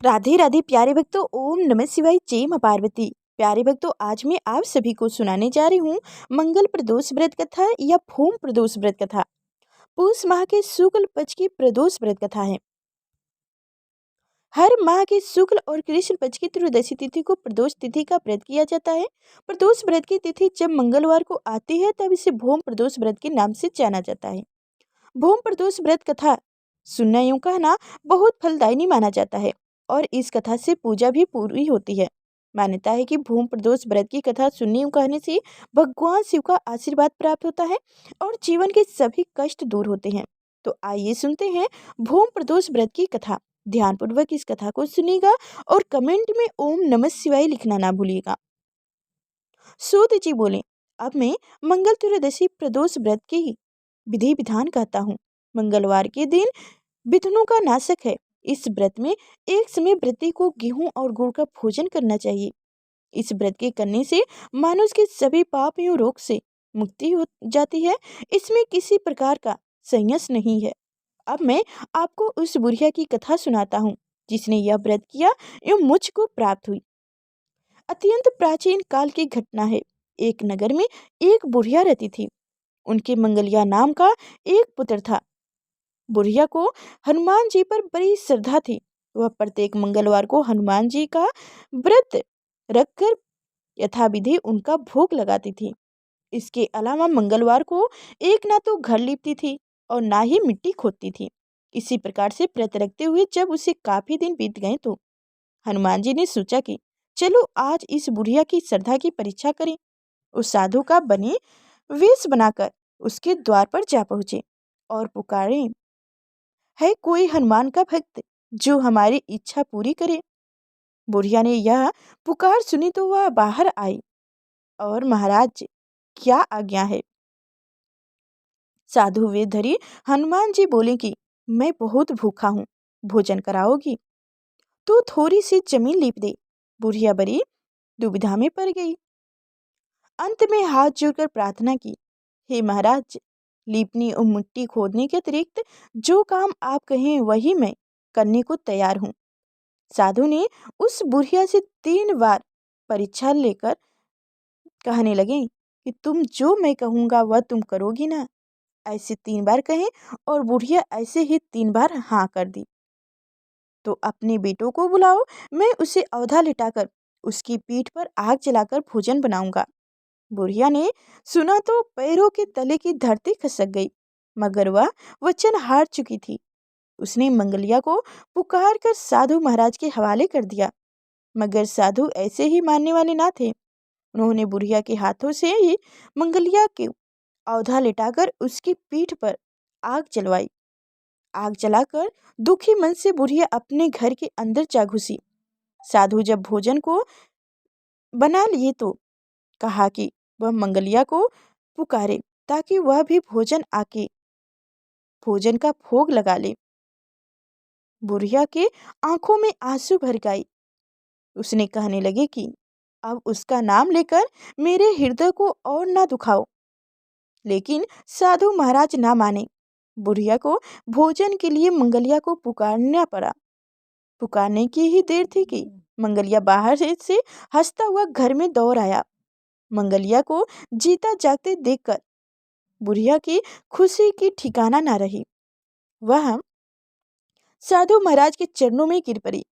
राधे राधे प्यारे भक्तों, ओम नमः शिवाय, जय मां पार्वती। प्यारे भक्तों, आज मैं आप सभी को सुनाने जा रही हूँ मंगल प्रदोष व्रत कथा या भूम प्रदोष व्रत कथा। पूष माह के शुक्ल पक्ष की प्रदोष व्रत कथा है। हर माह के शुक्ल और कृष्ण पक्ष की त्रयोदशी तिथि को प्रदोष तिथि का व्रत किया जाता है। प्रदोष व्रत की तिथि जब मंगलवार को आती है तब इसे भूम प्रदोष व्रत के नाम से जाना जाता है। भूम प्रदोष व्रत कथा सुनना यूं कहना बहुत फलदायिनी माना जाता है और इस कथा से पूजा भी पूरी होती है। मान्यता है कि भूम प्रदोष व्रत की कथा सुनने यूं कहने से भगवान शिव का आशीर्वाद प्राप्त होता है और जीवन के सभी कष्ट दूर होते हैं। तो आइए सुनते हैं भूम प्रदोष व्रत की कथा। ध्यानपूर्वक इस कथा को सुनिएगा और कमेंट में ओम नमः शिवाय लिखना ना भूलिएगा। सूत जी बोले, अब मैं मंगल त्रयोदशी प्रदोष व्रत की विधि विधान कहता हूँ। मंगलवार के दिन विघ्नों का नाशक है। इस व्रत में एक समय व्रती को गेहूं और गुड़ का भोजन करना चाहिए। इस व्रत के करने से मनुष्य के सभी पाप एवं रोग से मुक्ति हो जाती है। इसमें किसी प्रकार का संन्यास नहीं है। अब मैं आपको उस बुढ़िया की कथा सुनाता हूँ जिसने यह व्रत किया एवं मुझको प्राप्त हुई। अत्यंत प्राचीन काल की घटना है। एक नगर में एक बुढ़िया रहती थी। उनके मंगलिया नाम का एक पुत्र था। बुढ़िया को हनुमान जी पर बड़ी श्रद्धा थी। वह प्रत्येक मंगलवार को हनुमान जी का व्रत रखकर यथाविधि उनका भोग लगाती थी। इसके अलावा मंगलवार को एक ना तो घर लीपती थी और ना ही मिट्टी खोदती थी। इसी प्रकार से व्रत रखते हुए जब उसे काफी दिन बीत गए तो हनुमान जी ने सोचा कि चलो आज इस बुढ़िया की श्रद्धा की परीक्षा करें। उस साधु का बने वेश बनाकर उसके द्वार पर जा पहुंचे और पुकारे, है कोई हनुमान का भक्त जो हमारी इच्छा पूरी करे। बुढ़िया ने यह पुकार सुनी तो वह बाहर आई और महाराज क्या आज्ञा है। साधु वेश धरी हनुमान जी बोले कि मैं बहुत भूखा हूँ, भोजन कराओगी तो थोड़ी सी जमीन लीप दे। बुढ़िया बड़ी दुविधा में पड़ गई। अंत में हाथ जोड़कर प्रार्थना की, हे महाराज, लीपनी और मिट्टी खोदने के अतिरिक्त जो काम आप कहें वही मैं करने को तैयार हूँ। साधु ने उस बुढ़िया से 3 बार परीक्षा लेकर कहने लगे कि तुम जो मैं कहूँगा वह तुम करोगी ना। ऐसे 3 बार कहें और बुढ़िया ऐसे ही 3 बार हाँ कर दी। तो अपने बेटों को बुलाओ, मैं उसे औधा लिटाकर उसकी पीठ पर आग जलाकर भोजन बनाऊंगा। बुढ़िया ने सुना तो पैरों के तले की धरती खिसक गई, मगर वह वचन हार चुकी थी। उसने मंगलिया को पुकार कर साधु महाराज के हवाले कर दिया, मगर साधु ऐसे ही मानने वाले ना थे। उन्होंने बुढ़िया के हाथों से ही मंगलिया के औधा लिटाकर उसकी पीठ पर आग जलवाई। आग जलाकर दुखी मन से बुढ़िया अपने घर के अंदर जा घुसी। साधु जब भोजन को बना लिए तो कहा कि वह मंगलिया को पुकारे ताकि वह भी भोजन का भोग लगा ले। बुढ़िया के आंखों में आंसू भर गए। उसने कहने लगे कि अब उसका नाम लेकर मेरे हृदय को और ना दुखाओ। लेकिन साधु महाराज ना माने। बुढ़िया को भोजन के लिए मंगलिया को पुकारना पड़ा। पुकारने की ही देर थी कि मंगलिया बाहर से हंसता हुआ घर में दौड़ आया। मंगलिया को जीता जागते देखकर बुढ़िया की खुशी की ठिकाना ना रही। वह साधु महाराज के चरणों में गिर पड़ी।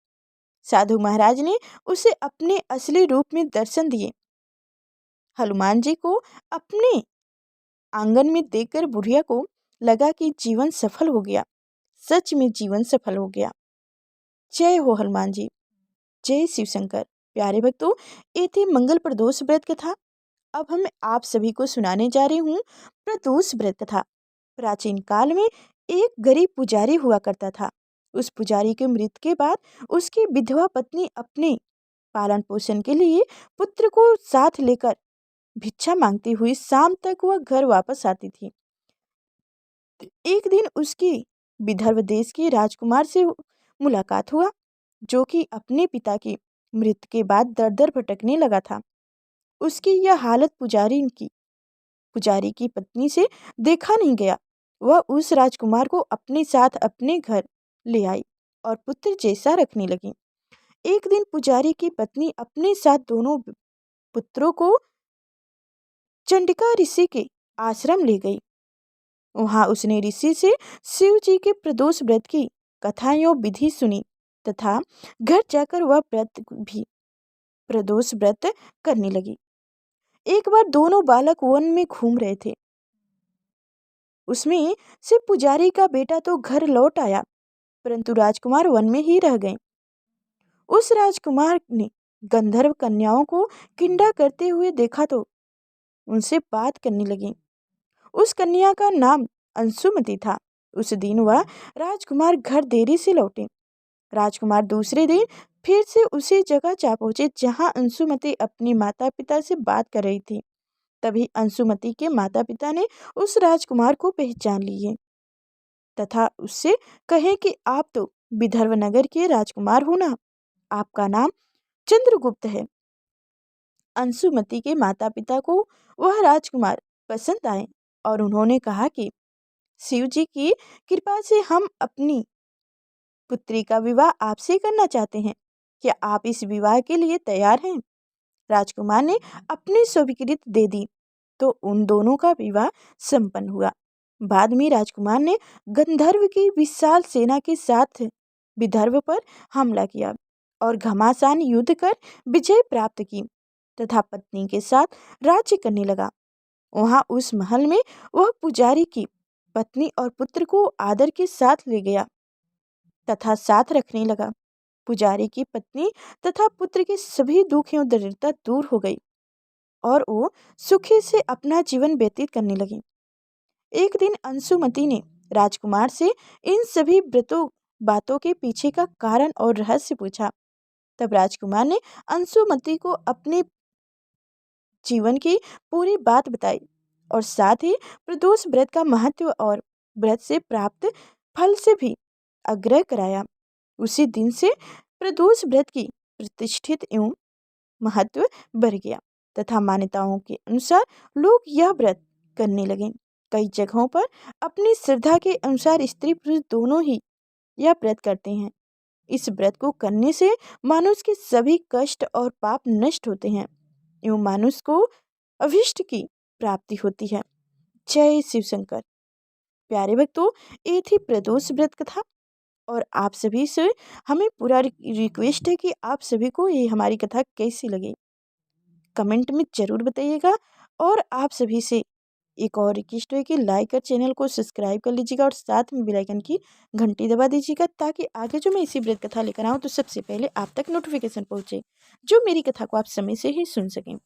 साधु महाराज ने उसे अपने असली रूप में दर्शन दिए। हनुमान जी को अपने आंगन में देखकर बुढ़िया को लगा कि जीवन सफल हो गया। सच में जीवन सफल हो गया। जय हो हनुमान जी, जय शिव शंकर। प्यारे भक्तों, ये थी मंगल प्रदोष व्रत कथा। अब हम आप सभी को सुनाने जा रही हूँ प्रदोष व्रत कथा। प्राचीन काल में एक गरीब पुजारी हुआ करता था। उस पुजारी के मृत्यु के बाद उसकी विधवा पत्नी अपने पालन पोषण के लिए पुत्र को साथ लेकर भिक्षा मांगती हुई शाम तक वह घर वापस आती थी। एक दिन उसकी विदर्भ देश के राजकुमार से मुलाकात हुआ, जो कि अपने पिता की मृत्यु के बाद दर दर भटकने लगा था। उसकी यह हालत पुजारी की पत्नी से देखा नहीं गया। वह उस राजकुमार को अपने साथ अपने घर ले आई और पुत्र जैसा रखने लगी। एक दिन पुजारी की पत्नी अपने साथ दोनों पुत्रों को चंडिका ऋषि के आश्रम ले गई। वहां उसने ऋषि से शिव जी के प्रदोष व्रत की कथा एवं विधि सुनी तथा घर जाकर वह प्रदोष व्रत करने लगी। एक बार दोनों बालक वन में घूम रहे थे। उसमें से पुजारी का बेटा तो घर लौट आया, परंतु राजकुमार वन में ही रह गए। उस राजकुमार ने गंधर्व कन्याओं को किंडा करते हुए देखा तो उनसे बात करने लगी। उस कन्या का नाम अंशुमति था। उस दिन वह राजकुमार घर देरी से लौटे। राजकुमार दूसरे दिन फिर से उसी जगह जा पहुंचे जहां अंशुमति अपने माता पिता से बात कर रही थी। तभी अंशुमति के माता पिता ने उस राजकुमार को पहचान लिए तथा उससे कहे कि आप तो विदर्भ नगर के राजकुमार हो ना, आपका नाम चंद्रगुप्त है। अंशुमति के माता पिता को वह राजकुमार पसंद आए और उन्होंने कहा कि शिव जी की कृपा से हम अपनी पुत्री का विवाह आपसे करना चाहते हैं। क्या आप इस विवाह के लिए तैयार हैं? राजकुमार ने अपनी स्वीकृति दे दी तो उन दोनों का विवाह संपन्न हुआ। बाद में राजकुमार ने गंधर्व की विशाल सेना के साथ विदर्भ पर हमला किया और घमासान युद्ध कर विजय प्राप्त की तथा पत्नी के साथ राज्य करने लगा। वहां उस महल में वह पुजारी की पत्नी और पुत्र को आदर के साथ ले गया तथा साथ रखने लगा। पुजारी की पत्नी तथा पुत्र के सभी दुख एवं दरिद्रता दूर हो गई और वो सुखी से अपना जीवन व्यतीत करने लगी। एक दिन अंशुमति ने राजकुमार से इन सभी बातों के पीछे का कारण और रहस्य पूछा। तब राजकुमार ने अंशुमति को अपने जीवन की पूरी बात बताई और साथ ही प्रदोष व्रत का महत्व और व्रत से प्राप्त फल से भी आग्रह कराया। उसी दिन से प्रदोष व्रत की प्रतिष्ठित एवं महत्व बढ़ गया तथा मान्यताओं के अनुसार लोग यह व्रत करने लगे। कई जगहों पर अपनी श्रद्धा के अनुसार स्त्री पुरुष दोनों ही यह व्रत करते हैं। इस व्रत को करने से मनुष्य के सभी कष्ट और पाप नष्ट होते हैं एवं मनुष्य को अभिष्ट की प्राप्ति होती है। जय शिव शंकर। प्यारे भक्तों, ये थी प्रदोष व्रत कथा और आप सभी से हमें पूरा रिक्वेस्ट है कि आप सभी को ये हमारी कथा कैसी लगी कमेंट में ज़रूर बताइएगा। और आप सभी से एक और रिक्वेस्ट है कि लाइक और चैनल को सब्सक्राइब कर लीजिएगा और साथ में बेल आइकन की घंटी दबा दीजिएगा ताकि आगे जो मैं इसी व्रत कथा लेकर आऊँ तो सबसे पहले आप तक नोटिफिकेशन पहुँचे, जो मेरी कथा को आप समय से ही सुन सकें।